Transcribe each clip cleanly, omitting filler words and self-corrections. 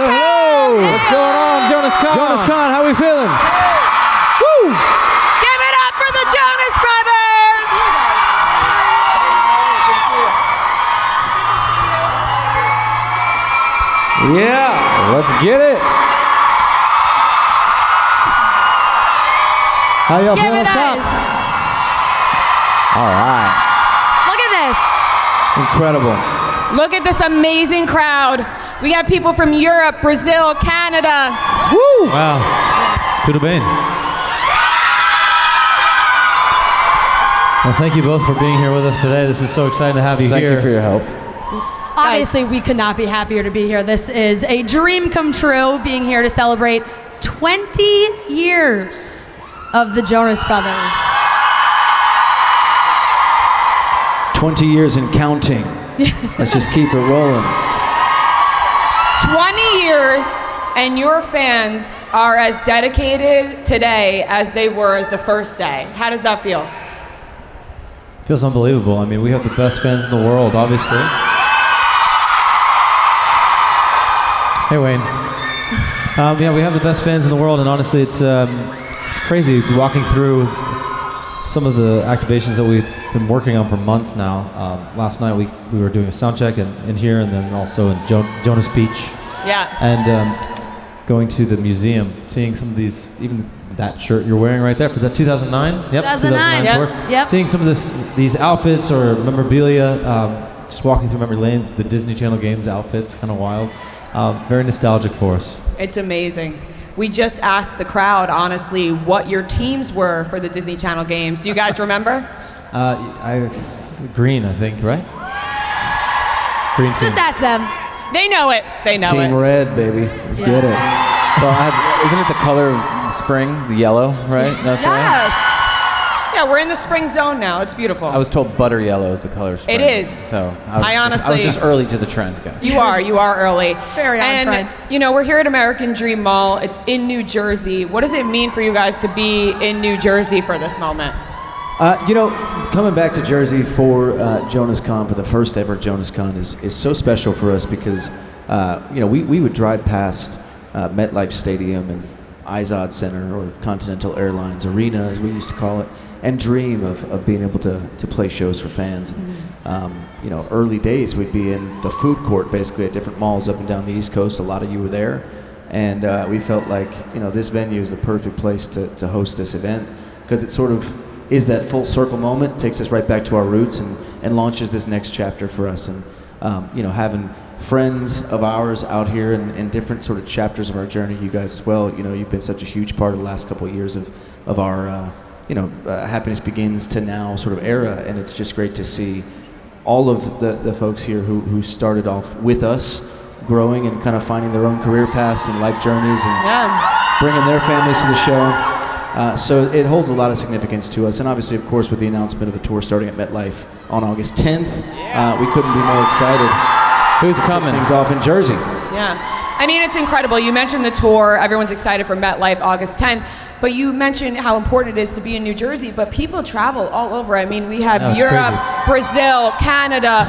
hello. What's going on, Jonas Kahn? Jonas Kahn, how are we feeling? Woo! Give it up for the Jonas Brothers! Yeah, let's get it. How y'all Give feeling it up top? us. All right. Look at this. Incredible. Look at this amazing crowd. We have people from Europe, Brazil, Canada. Woo! Wow. Tudo bem? Well, thank you both for being here with us today. This is so exciting to have you Thank here. you for your help. Obviously, we could not be happier to be here. This is a dream come true, being here to celebrate 20 years of the Jonas Brothers. 20 years and counting. Let's just keep it rolling. 20 years, and your fans are as dedicated today as they were as the first day. How does that feel? Feels unbelievable. I mean, we have the best fans in the world, obviously. Hey, Wayne. Yeah, we have the best fans in the world, and honestly, it's crazy walking through some of the activations that we've been working on for months now. Last night we were doing a sound check in here, and then also in Jonas Beach. Yeah. And going to the museum, seeing some of these, even that shirt you're wearing right there for the 2009. Yep, 2009, tour. yep. Seeing some of these outfits or memorabilia, just walking through memory lane, the Disney Channel games outfits, kind of wild. Very nostalgic for us. It's amazing. We just asked the crowd, honestly, what your teams were for the Disney Channel games. Do you guys remember? Green, I think, right? Green team. Just ask them. They know it. They know Team it. Red, baby. Let's get it. Well, isn't it the color of spring, the yellow, right? That's right. Yes. Yeah, we're in the spring zone now. It's beautiful. I was told butter yellow is the color of spring. It is. So I was honestly- just early to the trend, guys. You are early. Very on and, trend. you know, we're here at American Dream Mall. It's in New Jersey. What does it mean for you guys to be in New Jersey for this moment? Coming back to Jersey for Jonas Kahn, for the first ever Jonas Kahn, is so special for us because, we would drive past MetLife Stadium and Izod Center or Continental Airlines Arena, as we used to call it, and dream of being able to play shows for fans. And, early days we'd be in the food court basically at different malls up and down the East Coast. A lot of you were there. And we felt like, this venue is the perfect place to host this event because it sort of is that full circle moment, takes us right back to our roots and launches this next chapter for us. And, having friends of ours out here in different sort of chapters of our journey, you guys as well, you've been such a huge part of the last couple of years of our, Happiness Begins to now sort of era. And it's just great to see all of the folks here who started off with us, growing and kind of finding their own career paths and life journeys and bringing their families to the show. So it holds a lot of significance to us. And obviously, of course, with the announcement of a tour starting at MetLife on August 10th, we couldn't be more excited. Who's coming? Things off in Jersey. Yeah. I mean, it's incredible. You mentioned the tour. Everyone's excited for MetLife August 10th. But you mentioned how important it is to be in New Jersey. But people travel all over. I mean, we have Europe, Brazil, Canada.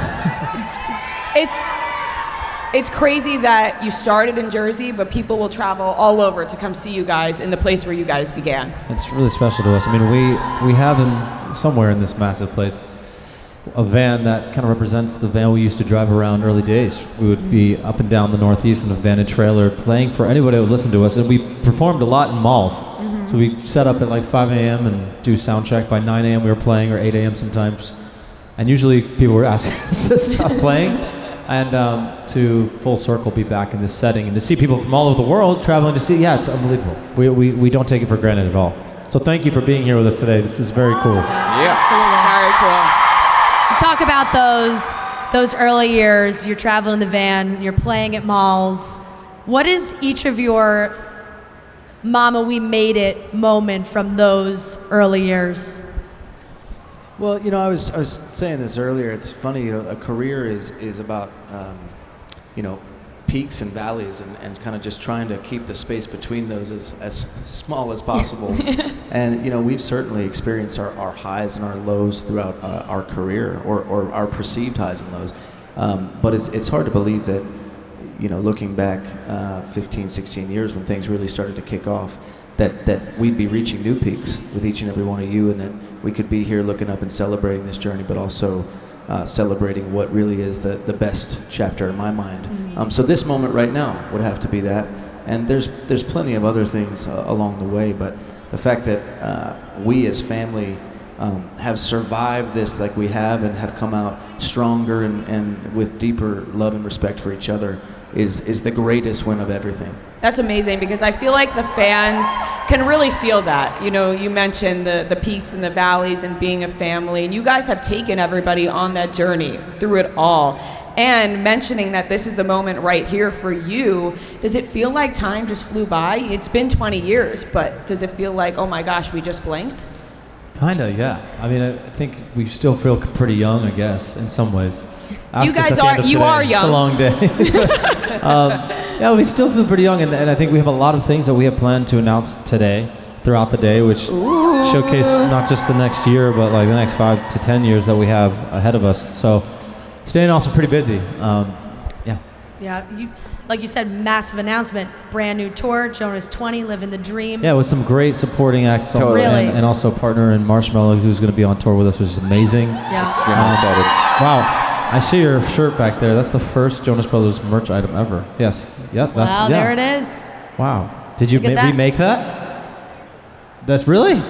It's crazy that you started in Jersey, but people will travel all over to come see you guys in the place where you guys began. It's really special to us. I mean, we have somewhere in this massive place a van that kind of represents the van we used to drive around early days. We would be up and down the Northeast in a van and trailer playing for anybody who would listen to us. And we performed a lot in malls. So we set up at like 5 a.m. and do sound check. By 9 a.m. we were playing, or 8 a.m. sometimes. And usually people were asking us to stop playing and to full circle be back in this setting. And to see people from all over the world traveling to see, it's unbelievable. We don't take it for granted at all. So thank you for being here with us today. This is very cool. Very cool. You talk about those early years. You're traveling in the van. You're playing at malls. What is each of your "Mama, we made it" moment from those early years? Well, I was saying this earlier. It's funny. A career is about peaks and valleys and kind of just trying to keep the space between those as small as possible. And we've certainly experienced our highs and our lows throughout our career, or our perceived highs and lows. But it's hard to believe that looking back 15, 16 years when things really started to kick off, that we'd be reaching new peaks with each and every one of you, and that we could be here looking up and celebrating this journey, but also celebrating what really is the best chapter in my mind. So this moment right now would have to be that, and there's plenty of other things along the way, but the fact that we as family have survived this like we have and have come out stronger and with deeper love and respect for each other is the greatest win of everything. That's amazing, because I feel like the fans can really feel that. You mentioned the peaks and the valleys and being a family, and you guys have taken everybody on that journey through it all. And mentioning that this is the moment right here for you, does it feel like time just flew by? It's been 20 years, but does it feel like, oh my gosh, we just blinked? Kinda, yeah. I mean, I think we still feel pretty young, I guess, in some ways. You guys are young. It's a long day. Yeah, we still feel pretty young, and I think we have a lot of things that we have planned to announce today, throughout the day, which showcase not just the next year, but like the next 5 to 10 years that we have ahead of us. So, staying also pretty busy. Yeah. Yeah, like you said, massive announcement, brand new tour, Jonas 20, Living the Dream. Yeah, with some great supporting acts, Totally. and also a partner in Marshmallow, who's going to be on tour with us, which is amazing. Yeah. Extremely excited. Wow. I see your shirt back there. That's the first Jonas Brothers merch item ever. Yes. Yep. That's, Wow, yeah. there it is. Wow. Did you Look at that. remake that? That's really?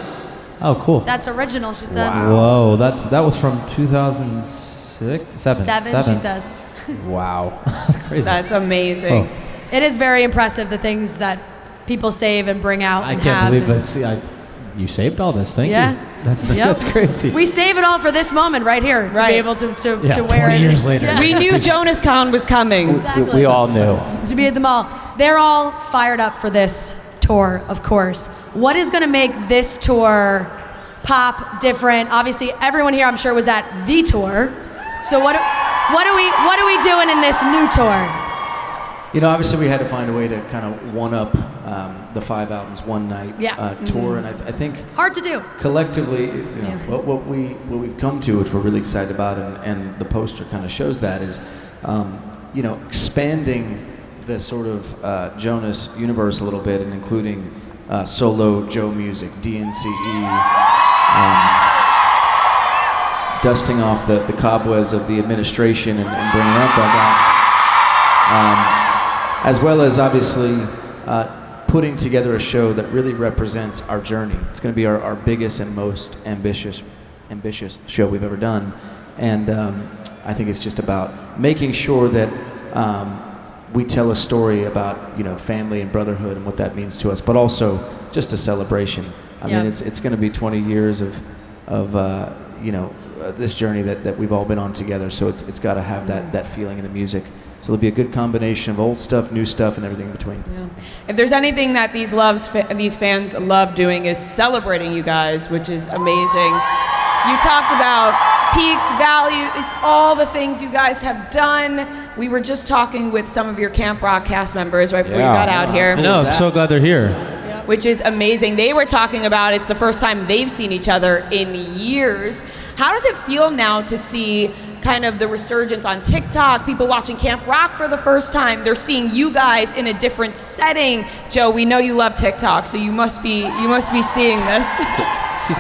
Oh, cool. That's original, she said. Whoa. That was from 2006, seven. She says. Wow. Crazy. That's amazing. Oh. It is very impressive, the things that people save and bring out I and can't have. believe it. You saved all this. Thank Yeah. you. That's Yep. crazy. We save it all for this moment right here to Right. be able to Yeah, wear 20 it. years later. Yeah. We knew JonasCon was coming. Exactly. We all knew. To be at the mall. They're all fired up for this tour, of course. What is going to make this tour pop, different? Obviously, everyone here, I'm sure, was at the tour. So what are we doing in this new tour? Obviously we had to find a way to kind of one-up the 5 albums one night tour, and I think Hard to do. collectively, what we've come to, which we're really excited about, and the poster kind of shows that, is expanding the sort of Jonas universe a little bit, and including solo Joe music, DNCE, dusting off the cobwebs of the administration and bringing up that, as well as obviously putting together a show that really represents our journey. It's going to be our biggest and most ambitious show we've ever done, and I think it's just about making sure that we tell a story about family and brotherhood and what that means to us, but also just a celebration. I mean, it's going to be 20 years of this journey that we've all been on together. So it's got to have that feeling in the music. So there'll be a good combination of old stuff, new stuff, and everything in between. Yeah. If there's anything that these fans love doing, is celebrating you guys, which is amazing. You talked about peaks, values, all the things you guys have done. We were just talking with some of your Camp Rock cast members right before you got out here. I know. I'm so glad they're here. Which is amazing. They were talking about it's the first time they've seen each other in years. How does it feel now to see kind of the resurgence on TikTok, people watching Camp Rock for the first time? They're seeing you guys in a different setting. Joe, we know you love TikTok, so you must be seeing this.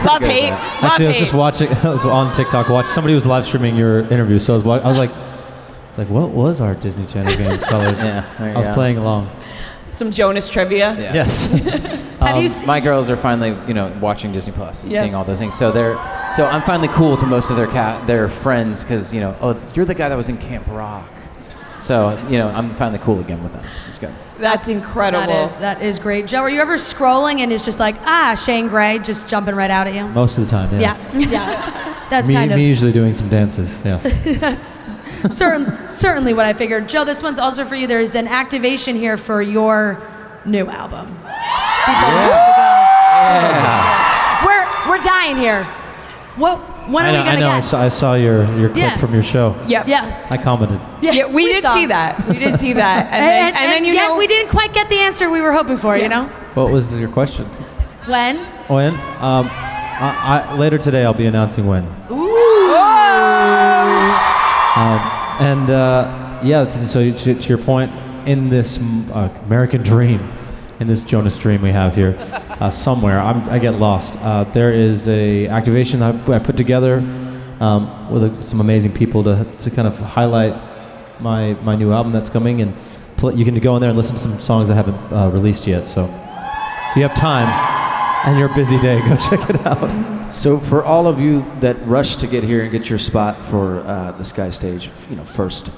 Love, hate. Actually, I was just watching. I was on TikTok. Somebody was live streaming your interview, so I was like, what was our Disney Channel games colors? I was playing along. Some Jonas trivia. Yeah. Yes. Have you seen? My girls are finally, watching Disney Plus and seeing all those things. So I'm finally cool to most of their friends because you're the guy that was in Camp Rock. So I'm finally cool again with them. It's good. That's incredible. That is great. Joe, are you ever scrolling and it's just like, Shane Gray just jumping right out at you? Most of the time, yeah. Yeah. That's me usually doing some dances. Yes. That's certainly what I figured. Joe, this one's also for you. There's an activation here for your new album. People have to go. We're dying here. When are we gonna get? I saw your clip from your show. Yep. Yes. I commented. Yeah, we did saw. see that. We did see that. And then yet we didn't quite get the answer we were hoping for. What was your question? When? When? Later today, I'll be announcing when. Ooh. So to your point, in this American dream, in this Jonas dream we have here, somewhere. I get lost. There is a activation that I put together with some amazing people to kind of highlight my new album that's coming, and you can go in there and listen to some songs I haven't released yet. So if you have time and your busy day, go check it out. So for all of you that rush to get here and get your spot for the Sky Stage, first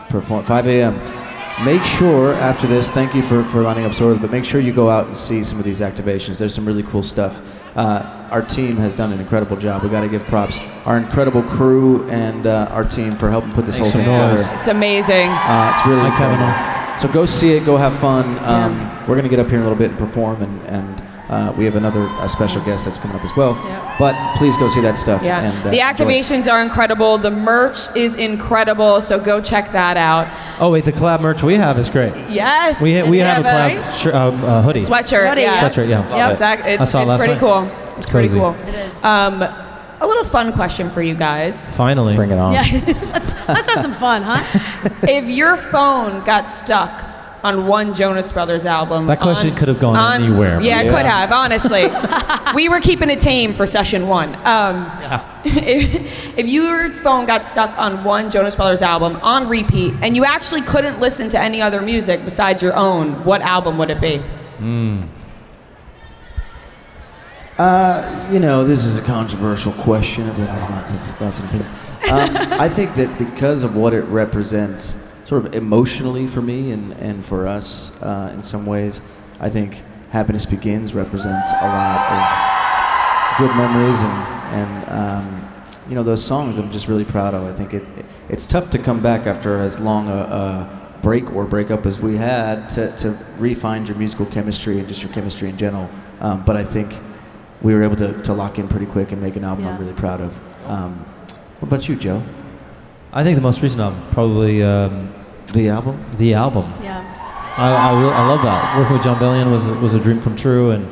perform 5 a.m. Make sure after this, thank you for lining up so early, but make sure you go out and see some of these activations. There's some really cool stuff. Our team has done an incredible job. We got to give props. Our incredible crew and our team for helping put this whole thing together. It's amazing. It's really incredible. So go see it, go have fun. We're going to get up here in a little bit and perform, and we have another special guest that's coming up as well. Yeah. But please go see that stuff. Yeah. And, the activations are incredible. The merch is incredible, so go check that out. Oh wait, the collab merch we have is great. Yes. We have a collab hoodie. Sweatshirt. Sweatshirt, yeah. Yep. Exactly. It's pretty cool. It's pretty cool. It is. A little fun question for you guys. Finally. Bring it on. Yeah, let's have some fun, huh? If your phone got stuck on one Jonas Brothers album, that question could have gone anywhere. Yeah, it could have, honestly. We were keeping it tame for session one. If your phone got stuck on one Jonas Brothers album on repeat, and you actually couldn't listen to any other music besides your own, what album would it be? This is a controversial question. Everyone has lots of thoughts and opinions. I think that because of what it represents, sort of emotionally for me and for us in some ways, I think Happiness Begins represents a lot of good memories and those songs I'm just really proud of. I think it's tough to come back after as long a break or breakup as we had to re-find your musical chemistry and just your chemistry in general. But I think we were able to lock in pretty quick and make an album I'm really proud of. What about you, Joe? I think the most recent album, probably the album. The album. Yeah. I love that. Working with John Bellion was a dream come true, and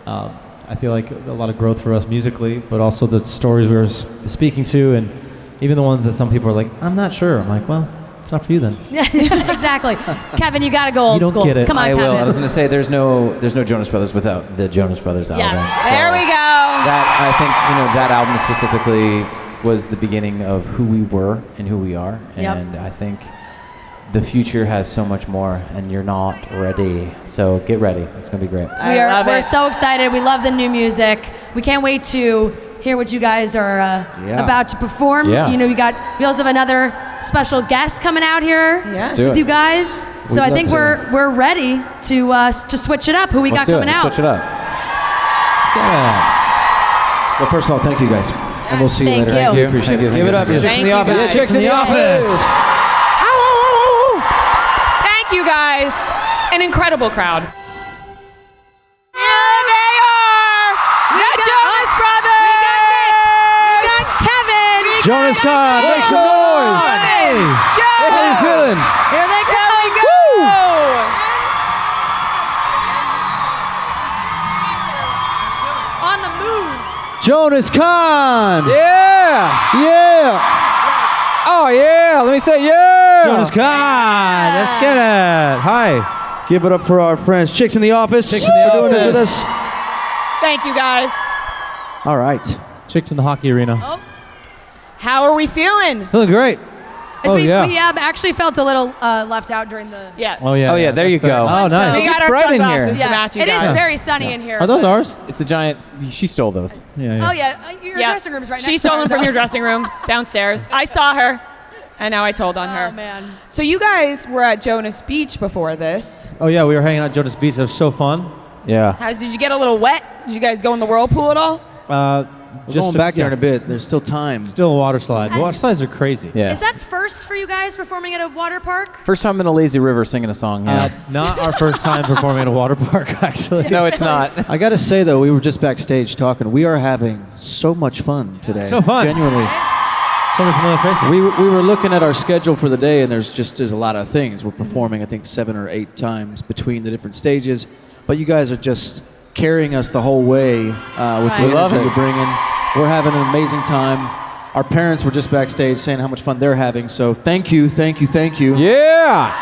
I feel like a lot of growth for us musically, but also the stories we were speaking to, and even the ones that some people are like, I'm not sure. I'm like, well, it's not for you then. Yeah, exactly. Kevin, you gotta go old school. You don't get it. Come on, I Kevin. will. I was going to say there's no Jonas Brothers without the Jonas Brothers album. Yes. So There we go. I think that album specifically was the beginning of who we were and who we are, and I think the future has so much more, and you're not ready. So get ready. It's going to be great. We're so excited. We love the new music. We can't wait to hear what you guys are about to perform. Yeah. We also have another special guest coming out here with you guys. So I think we're ready to switch it up. Who we got coming out? Let's switch it up. Well, first of all, thank you guys. And we'll see you later. Thank you. Appreciate it. Give it up. Chicks in the office. Yeah, Chicks in the office. Thank you guys. An incredible crowd. Here they are. The Jonas Brothers. We got Nick. We got Kevin. Jonas Khan, make some noise. Hey, Joe. How you feeling? Here they go. There we go. On the move. Jonas Khan. Yeah. Oh, yeah. Let me say yeah. Jonas Khan. Let's get it. Hi. Give it up for our friends, Chicks in the Office, for doing this with us. Thank you guys. All right. Chicks in the hockey arena. Oh. How are we feeling? Feeling great. We actually felt a little left out during the. Yes. Oh yeah. There you go. Oh, nice. We got our bright in here. sunglasses to match you It guys. is very sunny in here. Are those but- ours? It's a giant. She stole those. Yeah. Oh yeah, your dressing room's right next to She stole them ours, from though. your dressing room downstairs. I saw her, and now I told on her. Oh man. So you guys were at Jonas Beach before this. Oh yeah, we were hanging out at Jonas Beach. It was so fun. Yeah. Did you get a little wet? Did you guys go in the whirlpool at all? We're going back there in a bit. There's still time. Still a water slide. Water slides are crazy. Yeah. Is that first for you guys performing at a water park? First time in a lazy river singing a song. Yeah. Not our first time performing at a water park, actually. No, it's not. I got to say, though, we were just backstage talking. We are having so much fun today. So fun. Genuinely. So many familiar faces. We were looking at our schedule for the day, and there's a lot of things. We're performing, I think, 7 or 8 times between the different stages. But you guys are just carrying us the whole way with the love energy it. you're bringing. We're having an amazing time. Our parents were just backstage saying how much fun they're having. So thank you. Yeah.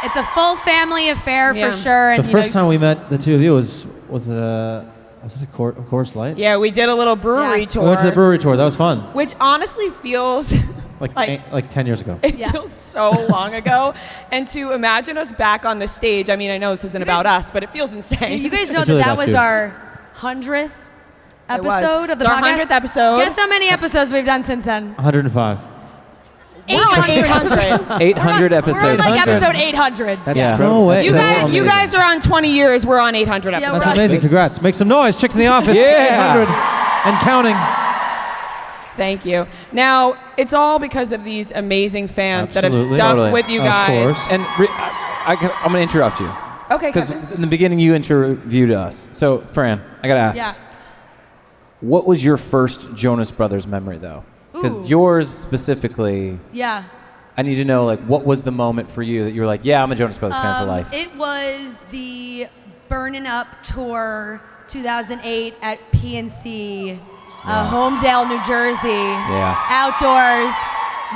It's a full family affair Yeah. for sure. And The first time we met the two of you was it a Coors Light? Yeah, we did a little brewery Yes. tour. We went to the brewery tour. That was fun. Which honestly feels Like 10 years ago. it feels so long ago. And to imagine us back on the stage, I mean, I know this isn't about us, but it feels insane. You guys know It's that really that about was you. our 100th It was. episode of the It's our podcast. 100th episode. Guess how many episodes we've done since then? 105. We're on 800. 800 We're episodes. on like 800. episode 800. That's Yeah. incredible. No way. You That's guys, you amazing. guys are on 20 years. We're on 800 Yeah, episodes. we're That's on- amazing. Congrats. Make some noise. Chicks in the office. Yeah. 800 and counting. Thank you. Now, it's all because of these amazing fans that have Absolutely. stuck Totally. with you Of guys. course. And I'm going to interrupt you. Okay, Because Kevin. in the beginning, you interviewed us. So, Fran, I got to ask. Yeah. What was your first Jonas Brothers memory, though? Because Ooh. yours specifically, Yeah. I need to know, like, what was the moment for you that you were like, yeah, I'm a Jonas Brothers fan for life? It was the Burnin' Up tour 2008 at PNC, Homedale, New Jersey. Yeah. Outdoors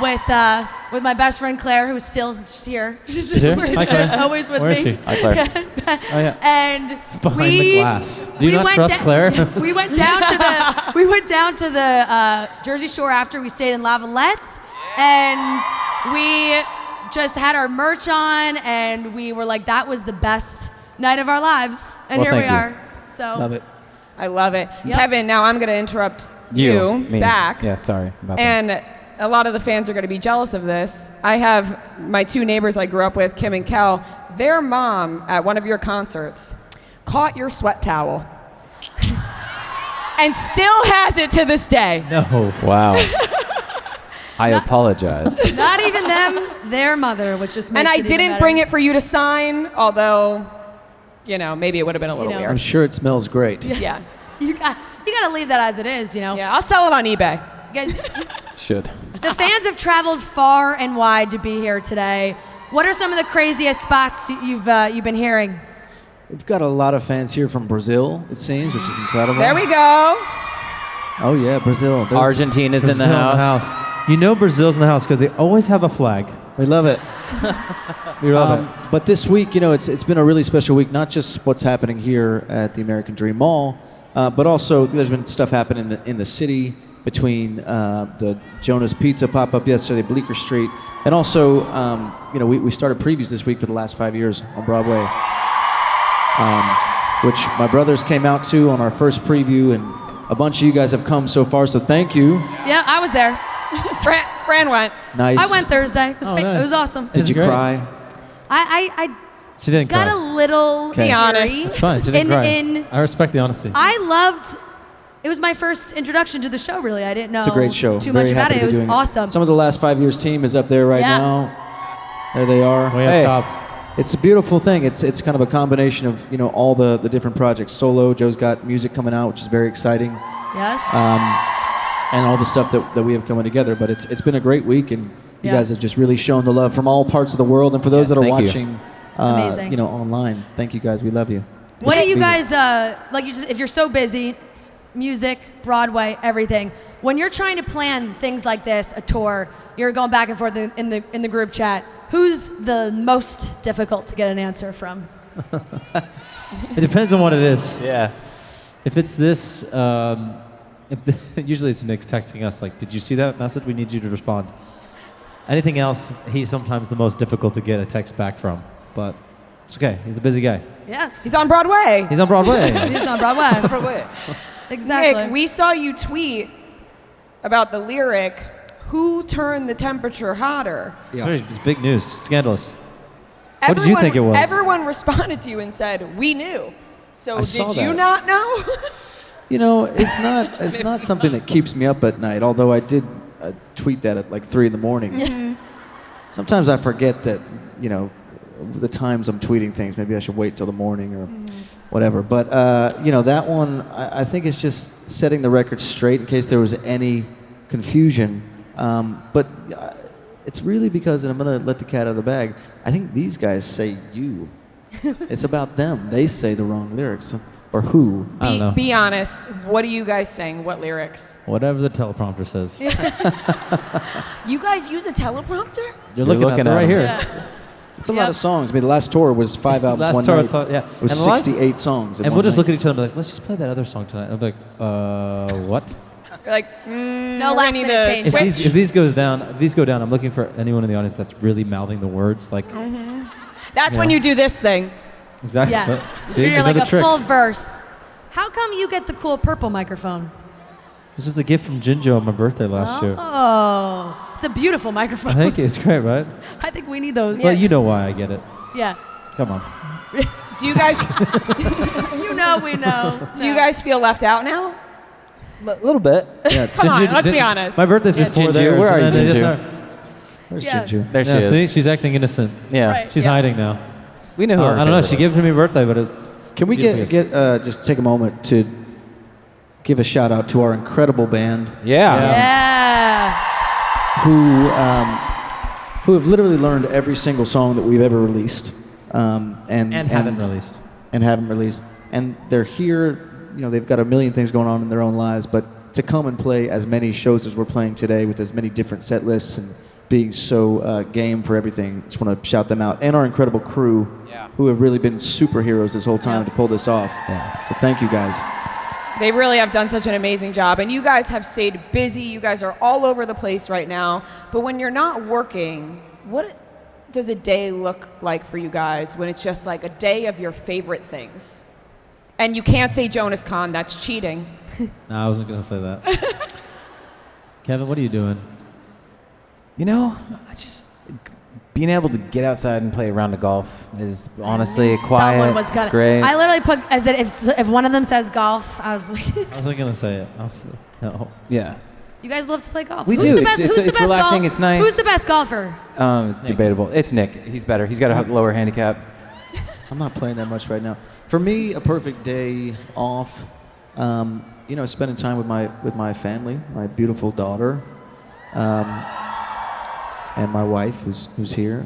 with my best friend Claire, who's still here. She's here? Hi, Claire. always with Where is me. she? Hi, Claire. Oh, yeah. And Behind the glass. Do you not went trust Claire? We went down to the Jersey Shore after we stayed in Lavalette, and we just had our merch on, and we were like, that was the best night of our lives, and Well, here we thank you. are. So Love it. I love it. Yep. Kevin, now I'm going to interrupt you Me. back. Yeah, sorry about that. And a lot of the fans are going to be jealous of this. I have my two neighbors I grew up with, Kim and Kel. Their mom at one of your concerts caught your sweat towel and still has it to this day. No. Wow. I apologize. not even them, their mother, which just makes And I it even didn't better. bring it for you to sign, although, maybe it would have been a little know. weird. I'm sure it smells great. Yeah. You got to leave that as it is, you know. Yeah, I'll sell it on eBay. You guys, Should. the fans have traveled far and wide to be here today. What are some of the craziest spots you've been hearing? We've got a lot of fans here from Brazil, it seems, which is incredible. There we go. Oh yeah, Brazil. There's- Argentina's in the Brazil house. You know Brazil's in the house because they always have a flag. We love it. We love it. But this week, it's been a really special week. Not just what's happening here at the American Dream Mall, but also there's been stuff happening in the city between the Jonas Pizza pop-up yesterday, Bleecker Street, and also we started previews this week for the last 5 years on Broadway, which my brothers came out to on our first preview, and a bunch of you guys have come so far. So thank you. Yeah, I was there. Fran went. Nice. I went Thursday. It was, Oh, nice. it was awesome. Did you Great. cry? I She didn't got cry. a little Okay. Be honest. teary. It's fine. She didn't cry. In I respect the honesty. I loved. It was my first introduction to the show. Really, I didn't know It's a great show. too Very much about happy it. to It be was doing awesome. Some of the last 5 years team is up there right Yeah. now. There they are. Way Hey, up top. It's a beautiful thing. It's kind of a combination of all the different projects. Solo, Joe's got music coming out, which is very exciting, Yes. and all the stuff that we have coming together. But it's been a great week, and you Yeah. guys have just really shown the love from all parts of the world. And for those Yes, that are thank you. watching, Amazing. online, thank you guys. We love you. What do It's you been- guys like? If you're so busy, music, Broadway, everything. When you're trying to plan things like this, a tour, you're going back and forth in the group chat. Who's the most difficult to get an answer from? It depends on what it is. Yeah. If it's this, usually it's Nick texting us like, "Did you see that message? We need you to respond." Anything else, he's sometimes the most difficult to get a text back from. But it's okay. He's a busy guy. Yeah, He's on Broadway. He's on Broadway. he's on Broadway. Exactly. Nick, we saw you tweet about the lyric, "Who turned the temperature hotter?" It's big news. Scandalous. What did you think it was? Everyone responded to you and said, "We knew." So I saw did you that. not know? It's not something that keeps me up at night. Although I did tweet that at like 3 a.m. Sometimes I forget that the times I'm tweeting things. Maybe I should wait till the morning or whatever. But that one I think is just setting the record straight in case there was any confusion. But it's really because, and I'm gonna let the cat out of the bag, I think these guys say you. It's about them. They say the wrong lyrics. Or who. I don't know. Be honest. What are you guys saying? What lyrics? Whatever the teleprompter says. You guys use a teleprompter? You're looking at it right him. here. Yeah. It's a lot of songs. I mean, the last tour was 5 albums, Last one tour, night. yeah. It was And the last- 68 songs. in And one we'll just night. look at each other and be like, let's just play that other song tonight. I'm like, what? You're like, No we're last gonna need minute to change. switch. If these go down, I'm looking for anyone in the audience that's really mouthing the words. Like, That's when you do this thing. exactly. Yeah. See, You're like another a trick. full verse. How come you get the cool purple microphone? This is a gift from Jinjo on my birthday last year. Oh, it's a beautiful microphone. Thank you. It's great, right? I think we need those. Well, you know why I get it. Yeah. Come on. Do you guys You know we know. do you guys feel left out now? A little bit. Yeah, Come on, let's be honest. My birthday's before Jinju, theirs. where are and you, then they just Jinju? start- Where's Yeah. Jinju? There she Yeah, is. see, she's acting innocent. Yeah. Right. She's Yeah. hiding now. We know who our I don't know. favorite She is. gave it to me birthday, but it's. Can we Beautiful just take a moment to give a shout out to our incredible band Yeah. Yeah. who have literally learned every single song that we've ever released, and haven't released. and haven't released, and they're here. You know, they've got a million things going on in their own lives, but to come and play as many shows as we're playing today with as many different set lists and being so game for everything, just want to shout them out, and our incredible crew, who have really been superheroes this whole time to pull this off. Yeah. So thank you guys. They really have done such an amazing job, and you guys have stayed busy. You guys are all over the place right now. But when you're not working, what does a day look like for you guys when it's just like a day of your favorite things? And you can't say Jonas Con, that's cheating. No, I wasn't gonna say that. Kevin, what are you doing? You know, being able to get outside and play a round of golf is honestly quiet. Someone was it's gonna. great. I literally put as if one of them says golf, I was like, I wasn't gonna say it. No. yeah. you guys love to play golf. We who's do. The best, It's who's the it's best relaxing. golf? It's nice. Who's the best golfer? Debatable. It's Nick. He's better. He's got a lower handicap. I'm not playing that much right now. For me, a perfect day off, you know, spending time with my family, my beautiful daughter, and my wife, who's here.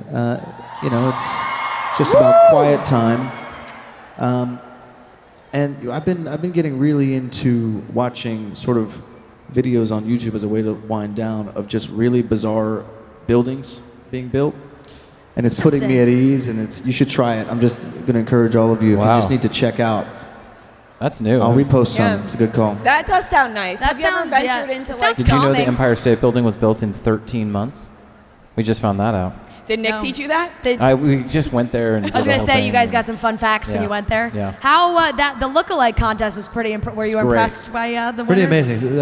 You know, it's just about quiet time. And I've been getting really into watching sort of videos on YouTube as a way to wind down of just really bizarre buildings being built. And it's putting me at ease, and you should try it. I'm just going to encourage all of you, if you just need to check out. That's new. I'll repost some. Yeah. It's a good call. That does sound nice. That Have you ever sounds- ventured yeah. into It like? sounds Did you know the calming. Empire State Building was built in 13 months? We just found that out. Did Nick No. teach you that? We just went there and. I was gonna say you guys got some fun facts when Yeah. you went there. Yeah. How the lookalike contest was pretty. Were you It's great. impressed by the Pretty winners? amazing.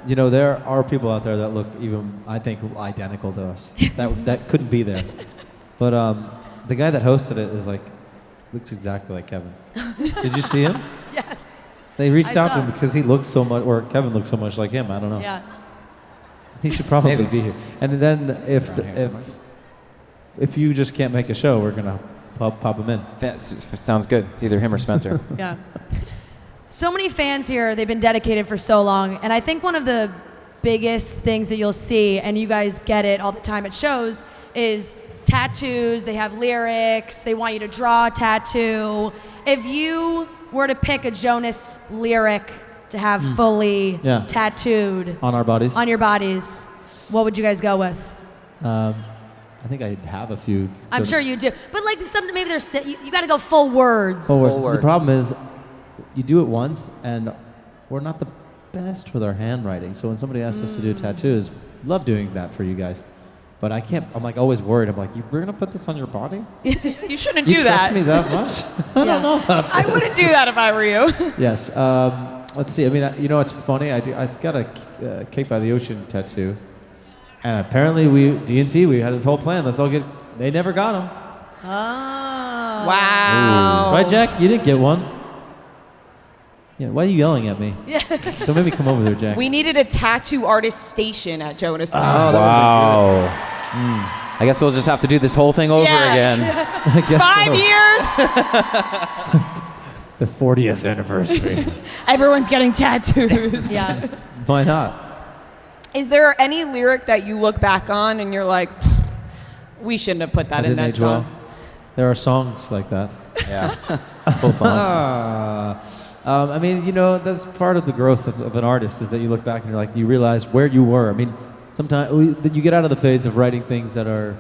You know, there are people out there that look even, I think, identical to us. that couldn't be there. But the guy that hosted it is like, looks exactly like Kevin. Did you see him? Yes. They reached I out to saw. him because he looks so much, or Kevin looks so much like him. I don't know. Yeah. He should probably Maybe. be here. And then Around here if you just can't make a show, we're gonna pop him in. That sounds good. It's either him or Spencer. Yeah. So many fans here, they've been dedicated for so long. And I think one of the biggest things that you'll see, and you guys get it all the time at shows, is tattoos. They have lyrics. They want you to draw a tattoo. If you were to pick a Jonas lyric to have fully Yeah. tattooed On our bodies. on your bodies, what would you guys go with? I think I have a few. I'm sure you do. But like maybe there's, you got to go full words. Full words. Full The words. problem is, you do it once, and we're not the best with our handwriting. So when somebody asks us to do tattoos, love doing that for you guys. But I can't. I'm like always worried. I'm like, we're gonna put this on your body? You shouldn't You do trust that. me that much? I don't know about I wouldn't do that if I were you. Yes. Let's see. I mean, you know, it's funny. I've got a Cake by the Ocean tattoo, and apparently we had this whole plan. Let's all get. They never got them. Oh. Wow. Right, Jack? You didn't get one. Yeah. Why are you yelling at me? Yeah. Don't make me come over there, Jack. We needed a tattoo artist station at Jonas Con. Wow. I guess we'll just have to do this whole thing over Yeah. again. I guess 5 so. years. The 40th anniversary. Everyone's getting tattoos. Yeah. Why not? Is there any lyric that you look back on and you're like, we shouldn't have put that in Didn't that age song? well. There are songs like that. Yeah. Full songs. I mean, you know, that's part of the growth of an artist is that you look back and you're like, you realize where you were. I mean, sometimes you get out of the phase of writing things that are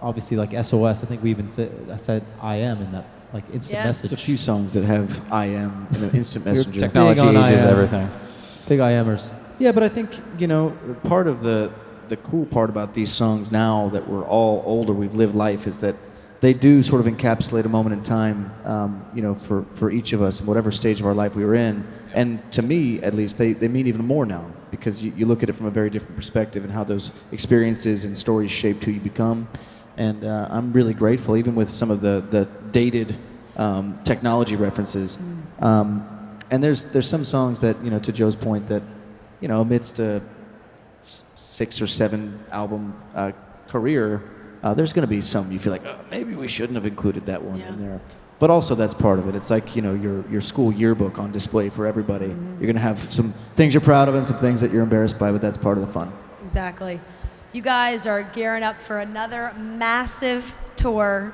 obviously like SOS. I think we even said I am in that like instant message. There's a few songs that have I am in an instant messenger. Technology Big on ages I am. everything. Big I amers. Yeah, but I think, part of the cool part about these songs now that we're all older, we've lived life, is that they do sort of encapsulate a moment in time, for each of us in whatever stage of our life we were in. And to me, at least, they mean even more now because you look at it from a very different perspective and how those experiences and stories shaped who you become. And I'm really grateful, even with some of the dated technology references. And there's some songs that, to Joe's point, that, amidst a 6 or 7 album career, there's going to be some you feel like, oh, maybe we shouldn't have included that one in there. But also that's part of it. It's like, your school yearbook on display for everybody. You're going to have some things you're proud of and some things that you're embarrassed by, but that's part of the fun. Exactly. You guys are gearing up for another massive tour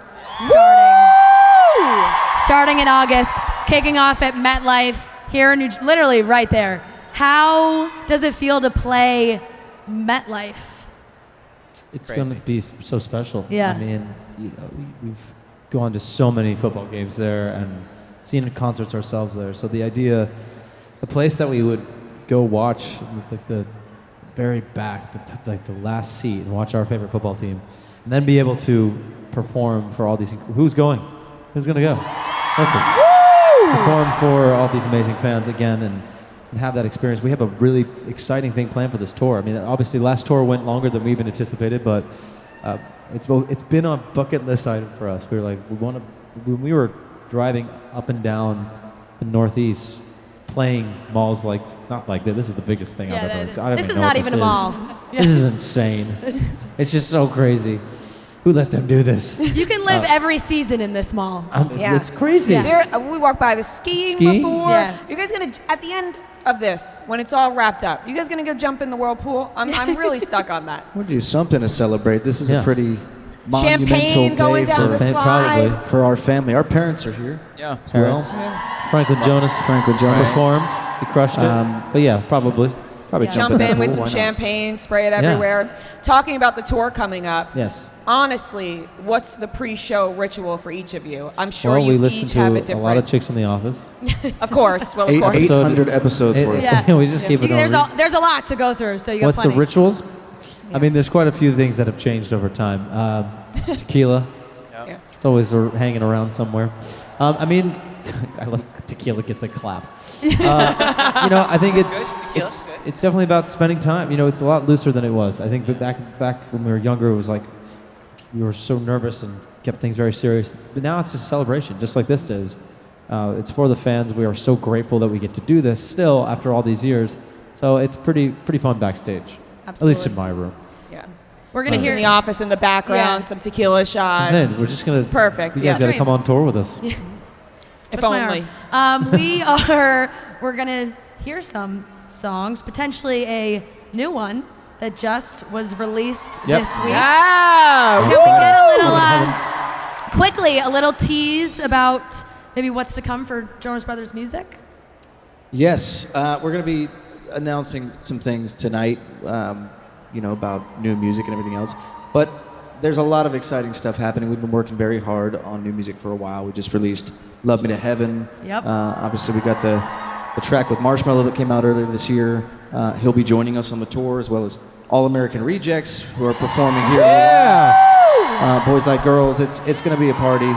starting in August, kicking off at MetLife here in literally right there. How does it feel to play MetLife? It's going to be so special. Yeah. I mean, we've gone to so many football games there and seen concerts ourselves there. So the place that we would go watch, like the very back, like the last seat, and watch our favorite football team, and then be able to perform for all these. Who's going? Who's going to go? Perfect. Woo! Perform for all these amazing fans again and have that experience. We have a really exciting thing planned for this tour. I mean, obviously, last tour went longer than we even anticipated, but it's been a bucket list item for us. We were like, when we were driving up and down the Northeast, playing malls not like this is the biggest thing I've ever. I don't This even is know not what even a this mall. This is insane. It's just so crazy. Who let them do this? You can live every season in this mall. It's crazy. Yeah. We walked by the skiing before. Yeah. You guys gonna, at the end of this, when it's all wrapped up, you guys gonna go jump in the whirlpool? I'm really stuck on that. We'll do something to celebrate. This is a pretty monumental Champagne going day down the slide. for our family. Our parents are here. Yeah. As well. Franklin Jonas performed. He crushed it. But yeah, probably Jump in with some champagne, spray it everywhere. Talking about the tour coming up. Yes. Honestly, what's the pre-show ritual for each of you? I'm sure we you listen each to have it different. a lot of Chicks in the Office. Of course. Well, of course. 800 episodes worth. Yeah. We just keep it on. There's a lot to go through, so you got What's plenty. the rituals? I mean, there's quite a few things that have changed over time. Tequila. Yeah. It's always hanging around somewhere. I mean, I love tequila gets a clap. I think it's definitely about spending time. It's a lot looser than it was. I think back when we were younger, it was like we were so nervous and kept things very serious. But now it's a celebration, just like this is. It's for the fans. We are so grateful that we get to do this still after all these years. So it's pretty fun backstage. Absolutely. At least in my room. Yeah. We're gonna hear in the office in the background, some tequila shots. We're just gonna. It's perfect. You guys gotta come on tour with us. If only. We're gonna hear some songs, potentially a new one that just was released this week. Wow. Can we get a little tease about maybe what's to come for Jonas Brothers music? Yes, we're going to be announcing some things tonight, about new music and everything else. But there's a lot of exciting stuff happening. We've been working very hard on new music for a while. We just released Love Me to Heaven. Yep. Obviously, we got the track with Marshmello that came out earlier this year. He'll be joining us on the tour, as well as All American Rejects, who are performing here. Yeah. Boys Like Girls. It's going to be a party.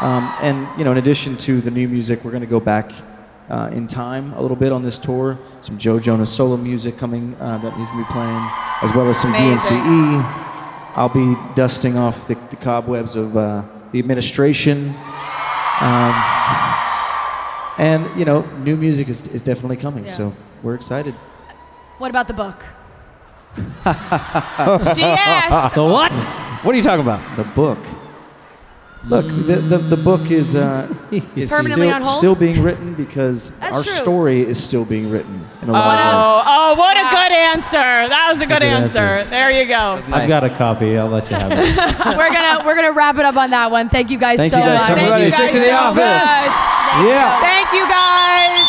And in addition to the new music, we're going to go back in time a little bit on this tour. Some Joe Jonas solo music coming that he's going to be playing, as well as some DNCE. I'll be dusting off the cobwebs of the administration. And, new music is definitely coming, so we're excited. What about the book? She asked. The what? What are you talking about? The book. Look, the book is Permanently on hold? still being written because That's our true. story is still being written in a lot of ways. Oh, what a good answer. That was a good answer. There you go. I've got a copy. I'll let you have it. We're gonna wrap it up on that one. Thank you guys so much. Thank you guys Chicks in the so Office. much. Yeah. Thank you guys.